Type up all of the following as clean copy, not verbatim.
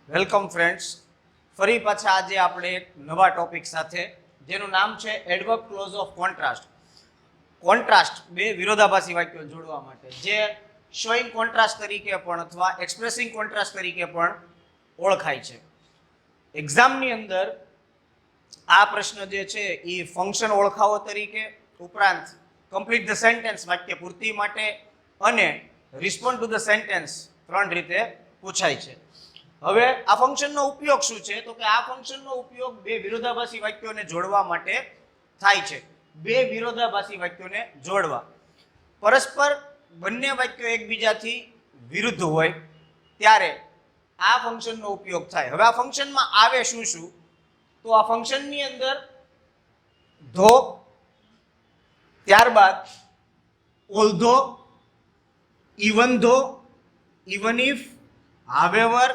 Welcome friends, ફરી પાછા આજે આપણે એક નવા ટોપિક સાથે જેનું નામ છે adverb clause of contrast. Contrast બે વિરોધાભાસી વાક્યો જોડવા માટે, જે શોઈંગ કોન્ટ્રાસ્ટ તરીકે પણ અથવા એક્સપ્રેસિંગ કોન્ટ્રાસ્ટ તરીકે પણ ઓળખાય છે. એક્ઝામની અંદર આ પ્રશ્ન જે છે એ ફંક્શન ઓળખાવો તરીકે, ઉપરાંત કમ્પ્લીટ ધ સેન્ટેન્સ વાક્ય પૂર્તિ માટે અને રિસ્પોન્ડ ટુ ધ સેન્ટેન્સ ત્રણ રીતે પૂછાય છે. હવે આ ફંક્શનનો ઉપયોગ શું છે? તો કે આ ફંક્શનનો ઉપયોગ બે વિરોધાભાસી વાક્યોને જોડવા માટે થાય છે. બે વિરોધાભાસી વાક્યોને જોડવા, પરસ્પર બંને વાક્યો એકબીજાથી વિરુદ્ધ હોય ત્યારે આ ફંક્શનનો ઉપયોગ થાય. હવે આ ફંક્શનમાં આવે શું શું? તો આ ફંક્શનની અંદર ધો, ત્યારબાદ although, even though, even if, however,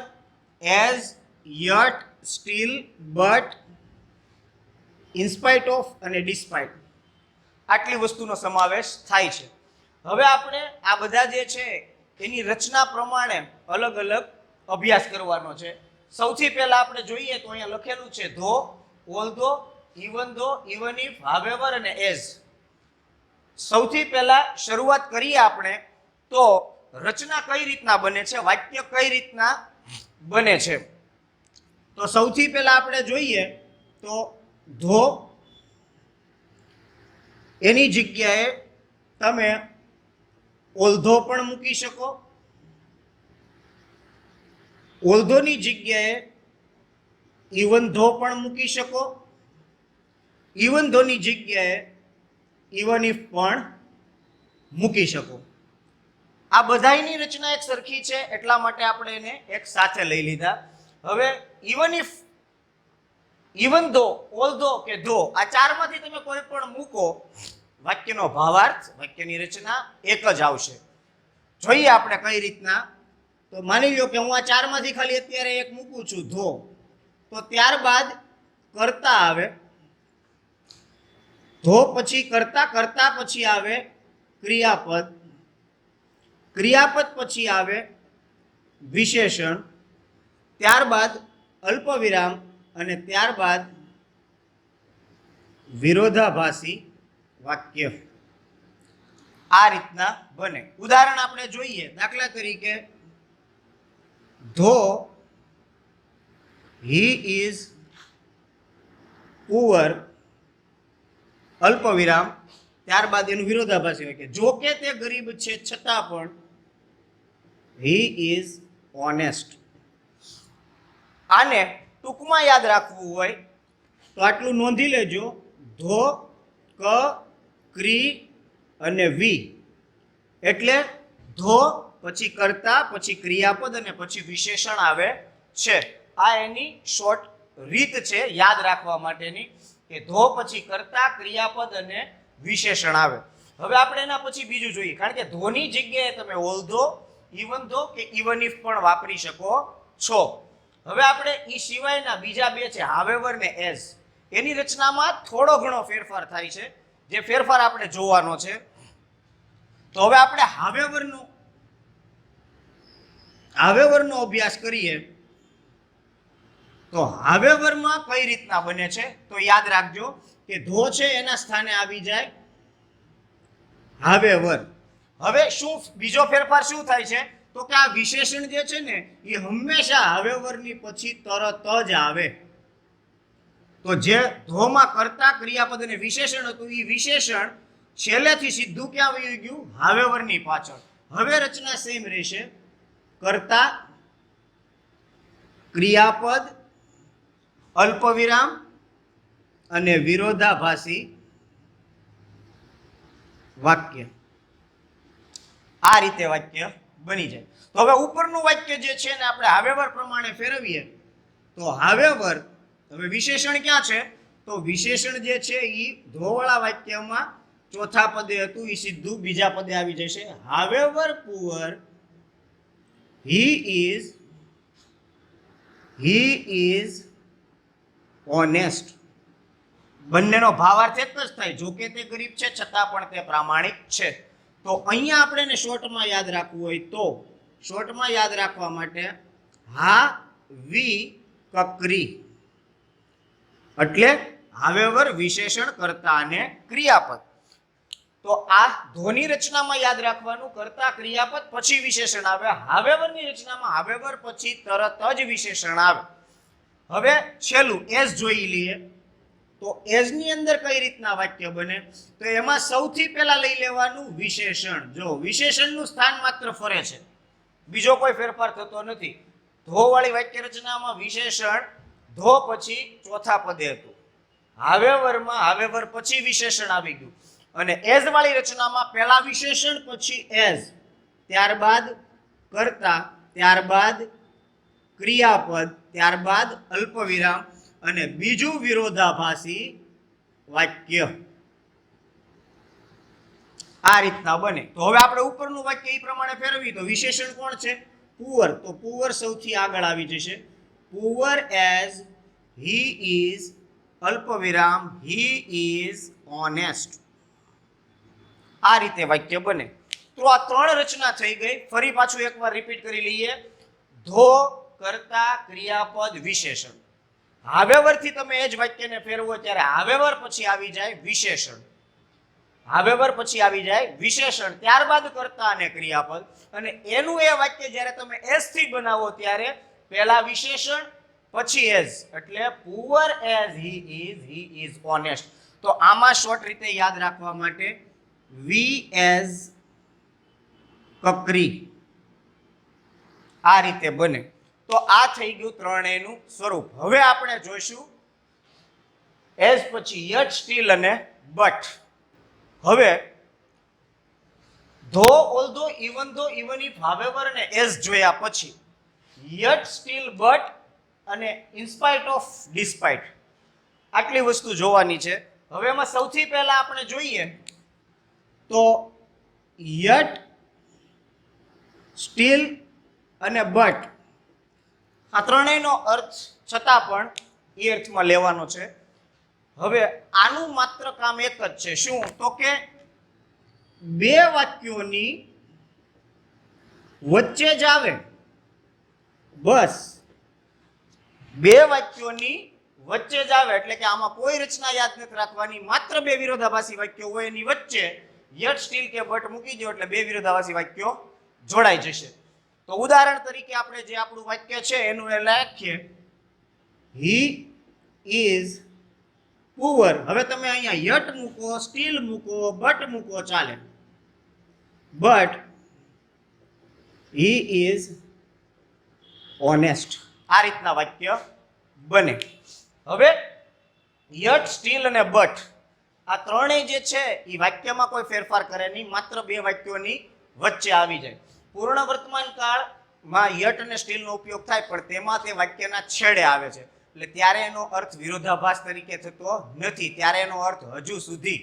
as, yet, still, but, in spite of અને ડિસ્પાઇટ, આટલી વસ્તુનો સમાવેશ થાય છે. હવે આપણે આ બધા જે છે એની રચના પ્રમાણે અલગ અલગ અભ્યાસ કરવાનો છે. સૌથી પહેલા આપણે જોઈએ તો અહીંયા લખેલું છે though, although, even if, however અને એઝ. સૌથી પહેલા શરૂઆત કરીએ આપણે તો રચના કઈ રીતના બને છે, વાક્ય કઈ રીતના બને છે. તો સૌથી પહેલા આપણે જોઈએ તો ધો, એની જગ્યાએ તમે ઓલ્ધો પણ મૂકી શકો, ઓલ્ધોની જગ્યાએ ઇવન ધો પણ મૂકી શકો, ઇવન ધોની જગ્યાએ ઇવન ઇફ પણ મૂકી શકો. આ બધાયની રચના એક સરખી છે એટલા માટે આપણે એને એક સાથે લઈ લીધા. હવે ઇવન ઇફ, ઇવન ધો, ઓલ્ધો કે ધો, આ ચારમાંથી તમે કોઈ પણ મૂકો, વાક્યનો ભાવાર્થ, વાક્યની રચના એક જ આવશે. જોઈએ આપણે કઈ રીતના. તો માની લો કે હું આ ચારમાંથી ખાલી અત્યારે એક મૂકું છું ધો, તો ત્યારબાદ કર્તા આવે, ધો પછી કર્તા, કર્તા પછી આવે ક્રિયાપદ, ક્રિયાપદ પછી આવે વિશેષણ, ત્યારબાદ અલ્પવિરામ અને ત્યારબાદ વિરોધાભાસી વાક્ય. આ રીતના બને. ઉદાહરણ આપણે જોઈએ. દાખલા તરીકે ધો હી ઇઝ પુઅર, અલ્પવિરામ, ત્યારબાદ એનું વિરોધાભાસી વાક્ય. જો કે તે ગરીબ છે છતાં પણ હી ઇઝ ઓનેસ્ટ. આને ટૂંકમાં યાદ રાખવું હોય તો આટલું નોંધી લેજો. ધો, ક, ક્રી અને વી, એટલે ધો પછી કર્તા પછી ક્રિયાપદ અને પછી વિશેષણ આવે છે. આ એની શોર્ટ રીત છે યાદ રાખવા માટેની, કે ધો પછી કર્તા, ક્રિયાપદ અને વિશેષણ આવે. હવે આપણે એના પછી બીજું જોઈએ, કારણ કે ધોની જગ્યાએ તમે ઓલ્ધો, ઇવન ધો કે ઇવન ઇફ પણ વાપરી શકો છો. હવે આપણે એ સિવાયના બીજા બે છે હાવેવર ને એઝ. એની રચનામાં થોડો ઘણો ફેરફાર થાય છે, જે ફેરફાર આપણે જોવાનો છે. તો હવે આપણે હાવેવરનો અભ્યાસ કરીએ. તો હાવેવરમાં કઈ રીતના બને છે? તો યાદ રાખજો કે ધો છે એના સ્થાને આવી જાય હાવેવર. હવે શું બીજો ફેરફાર શું થાય છે? તો કે આ વિશેષણ જે છે ને એ હંમેશા હાવેવરની પછી તરત જ આવે. તો જે ધોમાં કર્તા, ક્રિયાપદ અને વિશેષણ હતું, એ વિશેષણ છેલ્લેથી સીધું ક્યાં વહી ગયું? હાવેવરની પાછળ. હવે રચના સેમ રહેશે. કર્તા, ક્રિયાપદ, અલ્પવિરામ અને વિરોધાભાસી વાક્ય. આ રીતે વાક્ય બની જાય. તો હવે ઉપરનું વાક્ય જે છે ને આપણે હાવેવર પ્રમાણે ફેરવીએ તો હાવેવર, હવે વિશેષણ ક્યાં છે? તો વિશેષણ જે છે એ ધોવાળા વાક્યમાં ચોથા પદે હતું, એ સીધું બીજા પદે આવી જશે. However poor, he is honest. બંનેનો ભાવાર્થ એક જ થાય. જો કે તે ગરીબ છે છતાં પણ તે પ્રામાણિક છે. તો અહીંયા આપણે એને શોર્ટમાં યાદ રાખવું હોય તો શોર્ટમાં યાદ રાખવા માટે હા વિકક્રી એટલે હાવેવર વિશેષણ કર્તા અને ક્રિયાપદ. તો આ ધોની રચનામાં યાદ રાખવાનું, કર્તા ક્રિયાપદ પછી વિશેષણ આવે. હાવેવરની રચનામાં હાવેવર પછી તરત જ વિશેષણ આવે. હવે છેલ્લું એઝ જોઈ લઈએ. તો એઝ ની અંદર કઈ રીતના વાક્ય બને? તો એમાં સૌથી પહેલા લઈ લેવાનું વિશેષણ. જો વિશેષણનું સ્થાન માત્ર ફરે છે, બીજો કોઈ ફેરફાર થતો નથી. ધો વાળી વાક્ય રચનામાં વિશેષણ ધો પછી ચોથા પદે હતું. હાવેવરમાં હાવેવર પછી વિશેષણ આવી ગયું. અને એઝ વાળી રચનામાં પહેલા વિશેષણ પછી એઝ, ત્યારબાદ કર્તા, ત્યારબાદ ક્રિયાપદ, ત્યારબાદ અલ્પવિરામ અને બીજું વિરોધાભાસી વાક્ય. આ રીતના બને. તો હવે આપણે ઉપરનું વાક્ય એ પ્રમાણે ફેરવી. તો વિશેષણ કોણ છે? પુઅર. તો પુઅર સૌથી આગળ આવી જશે. પુઅર એઝ હી ઇઝ અલ્પવિરામ હી ઇઝ ઓનેસ્ટ. આ રીતે વાક્ય બને. તો આ ત્રણ રચના થઈ ગઈ. ફરી પાછું એકવાર રિપીટ કરી લઈએ. ધો, કર્તા, ક્રિયાપદ, વિશેષણ. હાવેવર થી તમે એ જ વાક્યને ફેરવો ત્યારે હાવેવર પછી આવી જાય વિશેષણ. હાવેવર પછી આવી જાય વિશેષણ, ત્યારબાદ કર્તા અને ક્રિયાપદ. અને એનું એ વાક્ય જ્યારે તમે એસ થી બનાવો ત્યારે પહેલા વિશેષણ પછી એઝ, એટલે poor as he is honest. તો આમાં શોર્ટ રીતે યાદ રાખવા માટે વી એઝ કકરી આ રીતે બને. તો આ થઈ ગયું ત્રણેયનું સ્વરૂપ. હવે આપણે જોઈશું એઝ પછી યટ, સ્ટીલ અને બટ. હવે though, although, even though, even if, however અને એઝ જોયા પછી યટ, સ્ટીલ, બટ અને ઇનસ્પાઇટ ઓફ, ડિસ્પાઇટ આટલી વસ્તુ જોવાની છે. હવે એમાં સૌથી પહેલા આપણે જોઈએ તો યટ, સ્ટીલ અને બટ આ ત્રણેયનો અર્થ છતાં પણ એ અર્થમાં લેવાનો છે. હવે આનું માત્ર કામ એક જ છે. શું? તો કે બે વાક્યોની વચ્ચે જ આવે. બસ બે વાક્યોની વચ્ચે જ આવે. એટલે કે આમાં કોઈ રચના યાદ નથી રાખવાની. માત્ર બે વિરોધાભાસી વાક્યો હોય એની વચ્ચે યટ, સ્ટીલ કે બટ મૂકી દો એટલે બે વિરોધાભાસી વાક્યો જોડાઈ જશે. તો ઉદાહરણ તરીકે આપણે જે આપણું વાક્ય છે એનું એ લખીએ, હી ઇઝ પુઅર. હવે તમે અહીંયા યટ મૂકો, સ્ટીલ મૂકો, બટ મૂકો, ચાલે. But he is honest. આ રીતના વાક્ય બને. હવે યટ, સ્ટીલ અને બટ આ ત્રણેય જે છે એ વાક્યમાં કોઈ ફેરફાર કરે નહીં, માત્ર બે વાક્યોની વચ્ચે આવી જાય. પૂર્ણ વર્તમાન કાળમાં યટ અને સ્ટીલનો ઉપયોગ થાય પણ તેમાં તે વાક્યના છેડે આવે છે. એટલે ત્યારે એનો અર્થ વિરોધાભાસ તરીકે થતો નથી, ત્યારે એનો અર્થ હજુ સુધી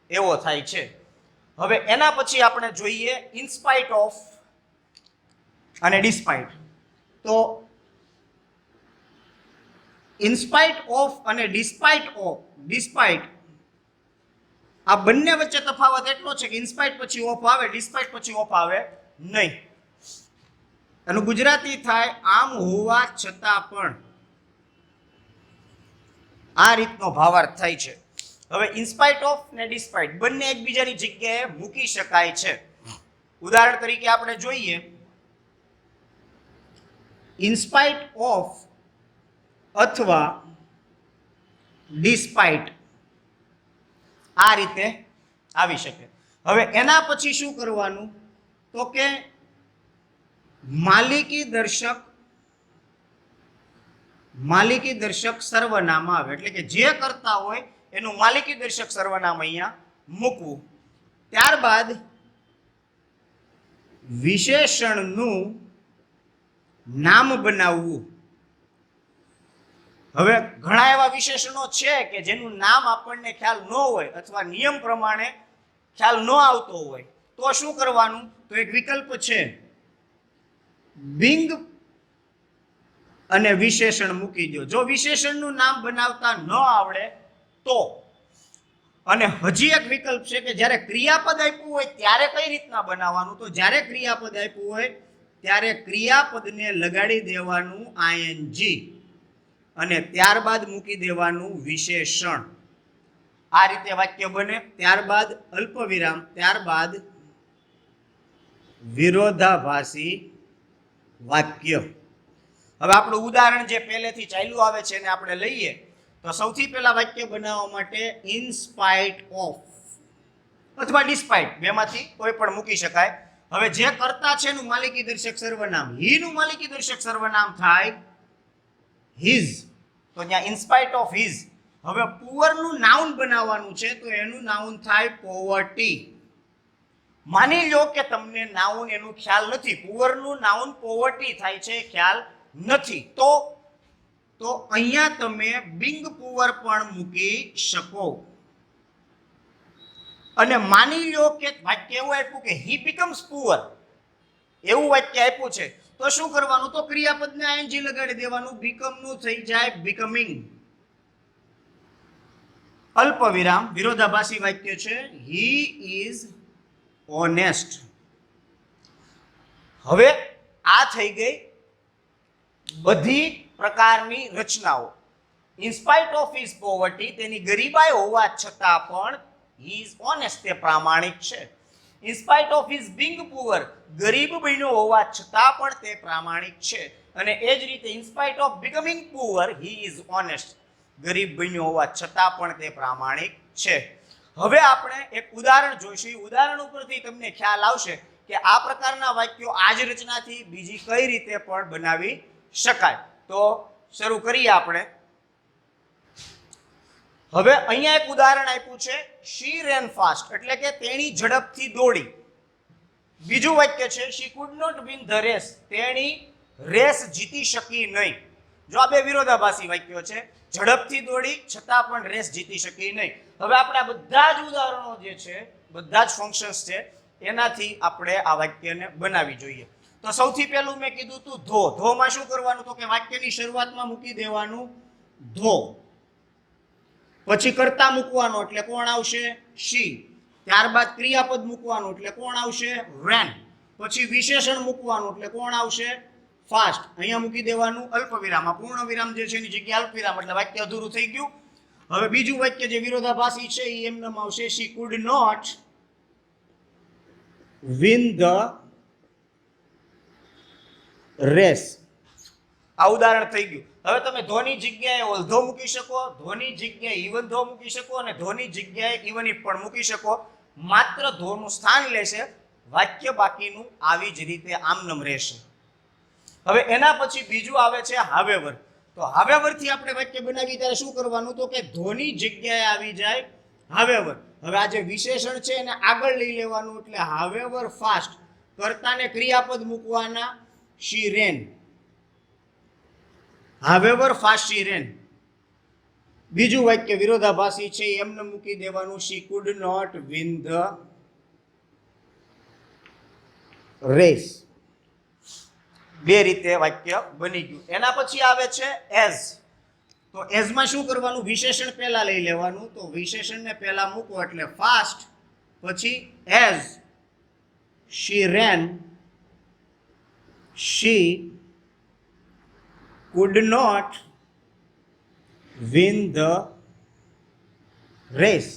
એવો થાય છે. હવે એના પછી આપણે જોઈએ ઇનસ્પાઇટ ઓફ અને ડિસ્પાઇટ. તો ઇનસ્પાઇટ ઓફ અને ડિસ્પાઇટ આ બંને વચ્ચે તફાવત એટલો છે કે ઇનસ્પાઇટ પછી ઓફ આવે, ડિસ્પાઇટ પછી ઓફ આવે નહીં. એનું ગુજરાતી થાય આમ હોવા છતાં પણ. આ રીતનો ભાવાર્થ થાય છે. હવે ઇનસ્પાઇટ ઓફ ને ડિસ્પાઇટ બંને એકબીજાની જગ્યાએ મૂકી શકાય છે. ઉદાહરણ તરીકે આપણે જોઈએ ઇનસ્પાઇટ ઓફ અથવા ડિસ્પાઇટ આ રીતે આવી શકે. હવે એના પછી શું કરવાનું? તો કે માલિકી દર્શક સર્વનામ આવે. એટલે કે જે કરતા હોય એનું માલિકી દર્શક સર્વનામ અહીંયા મૂકવું. ત્યારબાદ વિશેષણનું નામ બનાવવું. હવે ઘણા એવા વિશેષણો છે કે જેનું નામ આપણને ખ્યાલ ન હોય અથવા નિયમ પ્રમાણે ખ્યાલ ન આવતો હોય તો શું કરવાનું? તો એક વિકલ્પ છે, બિંગ અને વિશેષણ મૂકી દો. જો વિશેષણનું નામ બનાવતા ન આવડે તો. અને હજી એક વિકલ્પ છે કે જ્યારે ક્રિયાપદ આપ્યું હોય ત્યારે કઈ રીતના બનાવવાનું? તો જ્યારે ક્રિયાપદ આપ્યું હોય ત્યારે ક્રિયાપદને લગાડી દેવાનું આઈએનજી અને ત્યારબાદ મૂકી દેવાનું વિશેષણ. આ રીતે વાક્ય બને. ત્યારબાદ અલ્પવિરામ, ત્યારબાદ વિરોધાભાસી વાક્ય. હવે આપણું ઉદાહરણ જે પહેલેથી ચાલ્યું આવે છે એને આપણે લઈએ તો સૌથી પહેલા વાક્ય બનાવવા માટે ઇન સ્પાઇટ ઓફ અથવા ડિસ્પાઇટ બેમાંથી કોઈ પણ મૂકી શકાય. હવે જે કર્તા છે એનું માલિકી દર્શક સર્વનામ, હી નું માલિકી દર્શક સર્વનામ થાય હિઝ, તો ત્યાં ઇન સ્પાઇટ ઓફ હિઝ. હવે પુઅર નું નાઉન બનાવવાનું છે તો એનું નાઉન થાય પોવર્ટી. માની લો કે તમને નાઉન એનું ખ્યાલ નથી, પુઅર નું નાઉન પોવર્ટી થાય છે, ખ્યાલ નથી, તો અહીંયા તમે બિંગ પુઅર પણ મૂકી શકો. અને માની લો કે વાક્ય એવું આપ્યું કે હી બીકમ્સ પુઅર, એવું વાક્ય આપ્યું છે તો શું કરવાનું? તો ક્રિયાપદને આઈએનજી લગાડી દેવાનું, બીકમ નું થઈ જાય બીકમિંગ. અલ્પ વિરામ વિરોધાભાસી વાક્ય છે હી ઇઝ ઓનેસ્ટ. હવે આ થઈ ગઈ બધી પ્રકારની રચનાઓ. In spite of his poverty, તેની ગરીબાઈ હોવા છતાં પણ હી ઇઝ ઓનેસ્ટ, તે પ્રામાણિક છે. In spite of his being poor, ગરીબ બન્યો હોવા છતાં પણ તે પ્રામાણિક છે. અને એ જ રીતે in spite of becoming poor he is honest, ગરીબ બન્યો હોવા છતાં પણ તે પ્રામાણિક છે. હવે આપણે એક ઉદાહરણ જોઈશું. ઉદાહરણ ઉપરથી તમને ખ્યાલ આવશે કે આ પ્રકારના વાક્યો આ જ રચનાથી બીજી કઈ રીતે પણ બનાવી શકાય. તો શરૂ કરીએ આપણે. હવે અહીંયા એક ઉદાહરણ આપ્યું છે શી રેન ફાસ્ટ, એટલે કે તેણી ઝડપથી દોડી. બીજું વાક્ય છે she could not win the race, તેણી રેસ જીતી શકી નહીં. જો આ બે વિરોધાભાસી વાક્યો છે, ઝડપથી દોડી છતાં પણ રેસ જીતી શકી નહીં. હવે આપણે આ બધા જ ઉદાહરણો જે છે, બધા જ ફંક્શન્સ છે, એનાથી આપણે આ વાક્યને બનાવી જોઈએ. તો સૌથી પહેલું મેં કીધું તું ધો. ધોમાં શું કરવાનું? તો કે વાક્યની શરૂઆતમાં મૂકી દેવાનું ધો, પછી કર્તા મૂકવાનો એટલે કોણ આવશે? શી. ત્યારબાદ ક્રિયાપદ મૂકવાનું એટલે કોણ આવશે? રેન. પછી વિશેષણ મૂકવાનું એટલે કોણ આવશે? ફાસ્ટ. અહીંયા મૂકી દેવાનું અલ્પવિરામ. આ પૂર્ણ વિરામ જે છે એની જગ્યાએ અલ્પવિરામ, એટલે વાક્ય અધૂરું થઈ ગયું. હવે બીજું વાક્ય જે વિરોધાભાસી છે એ એમ નામ આવશે she could not win the race. આ ઉદાહરણ થઈ ગયું. હવે તમે ધોની જગ્યાએ ઓલ્ધો મૂકી શકો, ધોની જગ્યાએ ઇવન ધો મૂકી શકો અને ધોની જગ્યાએ ઇવન ઇફ પણ મૂકી શકો. માત્ર ધોનું સ્થાન લેશે, વાક્ય બાકીનું આવી જ રીતે આમનમ રહેશે. હવે એના પછી બીજું આવે છે હાવેવર. તો હાવેવર થી આપણે વાક્ય બનાવીએ ત્યારે શું કરવાનું? તો કે ધોની જગ્યાએ આવી જાય હાવેવર. હવે આ જે વિશેષણ છે એને આગળ લઈ લેવાનું એટલે હાવેવર ફાસ્ટ. કર્તાને ક્રિયાપદ મૂકવાના શી રેન. હાવેવર ફાસ્ટ શી રેન. બીજું વાક્ય વિરોધાભાસી છે એમને મૂકી દેવાનું she could not win the race. બે રીતે વાક્ય બની ગયું. એના પછી આવે છે એઝ. તો એઝમાં શું કરવાનું? વિશેષણ પહેલા લઈ લેવાનું. તો વિશેષણને પહેલા મૂકો એટલે ફાસ્ટ, પછી as she ran, she could not win the race.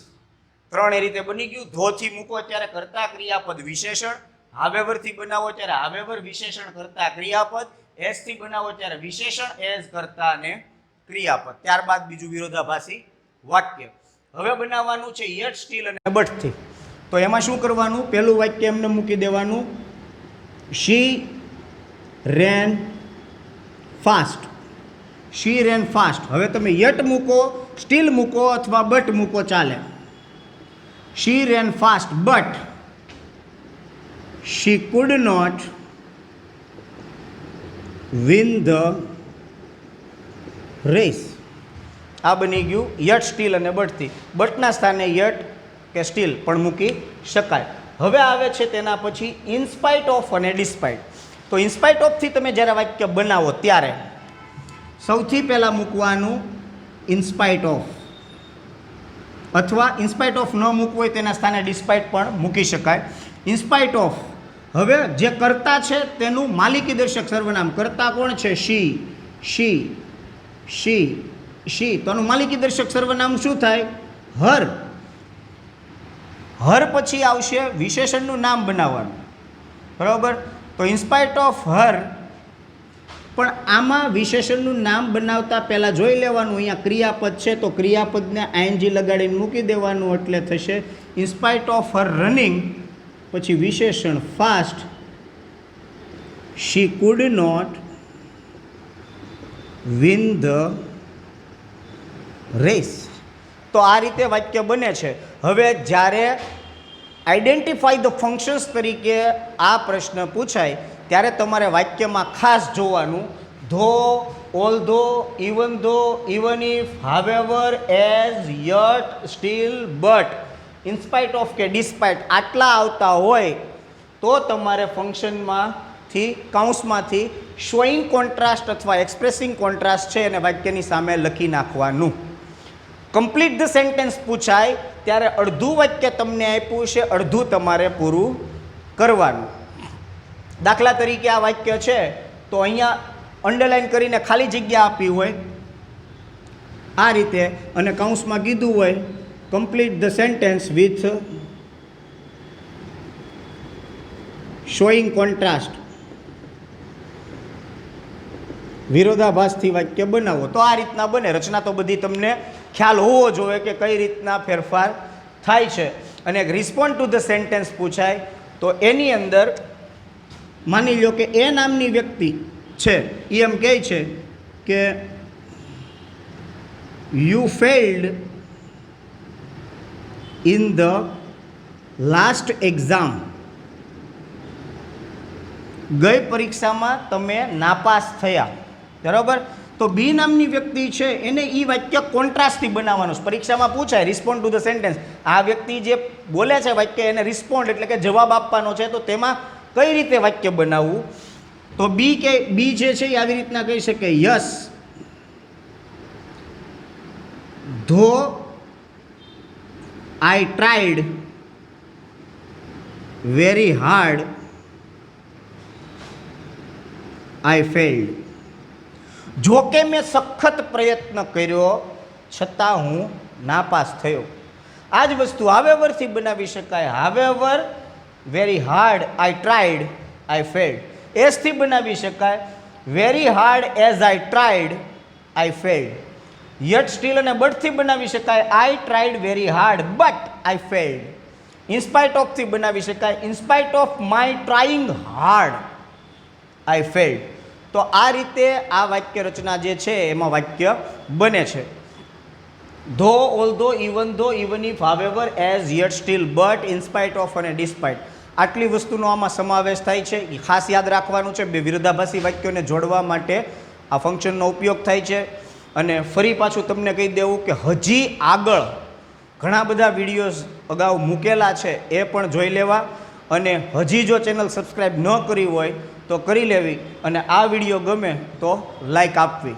ત્રણ એ રીતે બની ગયું. ધો થી મૂકો ત્યારે કર્તા ક્રિયાપદ વિશેષણ, હાવેવર થી બનાવો ત્યારે હાવેવર વિશેષણ કર્તા ક્રિયાપદ, એસ થી બનાવો ત્યારે વિશેષણ એઝ કર્તા અને ક્રિયાપદ. ત્યારબાદ બીજું વિરોધાભાસી વાક્ય. હવે બનાવવાનું છે યટ, સ્ટીલ અને બટ થી. તો એમાં શું કરવાનું? પહેલું વાક્ય એમને મૂકી દેવાનું શી રેન ફાસ્ટ. શી રેન ફાસ્ટ. હવે તમે યટ મૂકો, સ્ટીલ મૂકો અથવા બટ મૂકો ચાલે. She ran fast but she could not win the race. આ બની ગયું યટ, સ્ટીલ અને બટથી. બટના સ્થાને યટ કે સ્ટીલ પણ મૂકી શકાય. હવે આવે છે તેના પછી ઇનસ્પાઇટ ઓફ અને ડિસ્પાઇટ. તો ઇનસ્પાઇટ ઓફથી તમે જ્યારે વાક્ય બનાવો ત્યારે સૌથી પહેલાં મૂકવાનું ઇનસ્પાઇટ ઓફ, અથવા ઇનસ્પાઇટ ઓફ ન મૂકવું હોય તેના સ્થાને ડિસ્પાઇટ પણ મૂકી શકાય. ઇનસ્પાઇટ ઓફ. હવે જે કર્તા છે તેનું માલિકી દર્શક સર્વનામ. કર્તા કોણ છે? શી, શી, શી, શી. તો આનું માલિકી દર્શક સર્વનામ શું થાય? હર. હર પછી આવશે વિશેષણનું નામ બનાવવાનું, બરાબર. તો ઇન્સ્પાઇટ ઓફ હર, પણ આમાં વિશેષણનું નામ બનાવતા પહેલાં જોઈ લેવાનું, અહીંયા ક્રિયાપદ છે તો ક્રિયાપદને આઈએનજી લગાડીને મૂકી દેવાનું, એટલે થશે ઇન્સ્પાઇટ ઓફ હર રનિંગ, પછી વિશેષણ fast, she could not win the race. તો આ રીતે વાક્ય બને છે. હવે જ્યારે આઈડેન્ટિફાઈ ધ ફંક્શન્સ તરીકે આ પ્રશ્ન પૂછાય ત્યારે તમારે વાક્યમાં ખાસ જોવાનું though, although, even though, even if, however, as, yet, still, but, in spite of કે ડિસ્પાઇટ આટલા આવતા હોય તો તમારે ફંક્શનમાંથી કૌંસમાંથી શોઈંગ કોન્ટ્રાસ્ટ અથવા એક્સપ્રેસિંગ કોન્ટ્રાસ્ટ છે અને વાક્યની સામે લખી નાખવાનું. કમ્પ્લીટ ધ સેન્ટેન્સ પૂછાય ત્યારે અડધું વાક્ય તમને આપ્યું છે, અડધું તમારે પૂરું કરવાનું. દાખલા તરીકે આ વાક્ય છે તો અહીંયા અંડરલાઈન કરીને ખાલી જગ્યા આપી હોય આ રીતે, અને કૌંસમાં કીધું હોય complete the sentence with showing contrast, વિરોધાભાસથી વાક્ય બનાવો. તો આ રીતના બને. રચના તો બધી તમને ખ્યાલ હોવો જોઈએ કે કઈ રીતના ફેરફાર થાય છે. અને એક રિસ્પોન્ડ ટુ ધ સેન્ટેન્સ પૂછાય તો એની અંદર માની લો કે એ નામની વ્યક્તિ છે, એ એમ કહે છે કે you failed in the last exam. ગઈ પરીક્ષામાં તમે નાપાસ થયા, બરાબર. તો બી નામની વ્યક્તિ છે એને એ વાક્ય કોન્ટ્રાસ્ટથી બનાવવાનું. પરીક્ષામાં પૂછાય રિસ્પોન્ડ ટુ ધ સેન્ટેન્સ, આ વ્યક્તિ જે બોલે છે વાક્ય એને રિસ્પોન્ડ એટલે કે જવાબ આપવાનો છે, તો તેમાં કઈ રીતે વાક્ય બનાવવું? તો બી જે છે એ આવી રીતના કહી શકે, યસ ધો આઈ tried very hard I failed. જો કે મેં સખત પ્રયત્ન કર્યો છતાં હું નાપાસ થયો. આ જ વસ્તુ હાવેવરથી બનાવી શકાય. However very hard I tried I failed. એસથી બનાવી શકાય, very hard as I tried I failed. Yet, still અને બટથી બનાવી શકાય, I tried very hard but I failed. In spite ઓફથી બનાવી શકાય, in spite of my trying hard I failed. તો આ રીતે આ વાક્ય રચના જે છે એમાં વાક્ય બને છે. Though, although, even though, even if, however, as, yet, still, but, in spite of અને ડિસ્પાઇટ. આટલી વસ્તુનો આમાં સમાવેશ થાય છે. એ ખાસ યાદ રાખવાનું છે. બે વિરોધાભાસી વાક્યોને જોડવા માટે આ ફંક્શનનો ઉપયોગ થાય છે. અને ફરી પાછું તમને કહી દેવું કે હજી આગળ ઘણા બધા વિડીયોઝ અગાઉ મૂકેલા છે, એ પણ જોઈ લેવા. અને હજી જો ચેનલ સબસ્ક્રાઈબ ન કરી હોય તો કરી લેવી, અને આ વિડીયો ગમે તો લાઈક આપવી.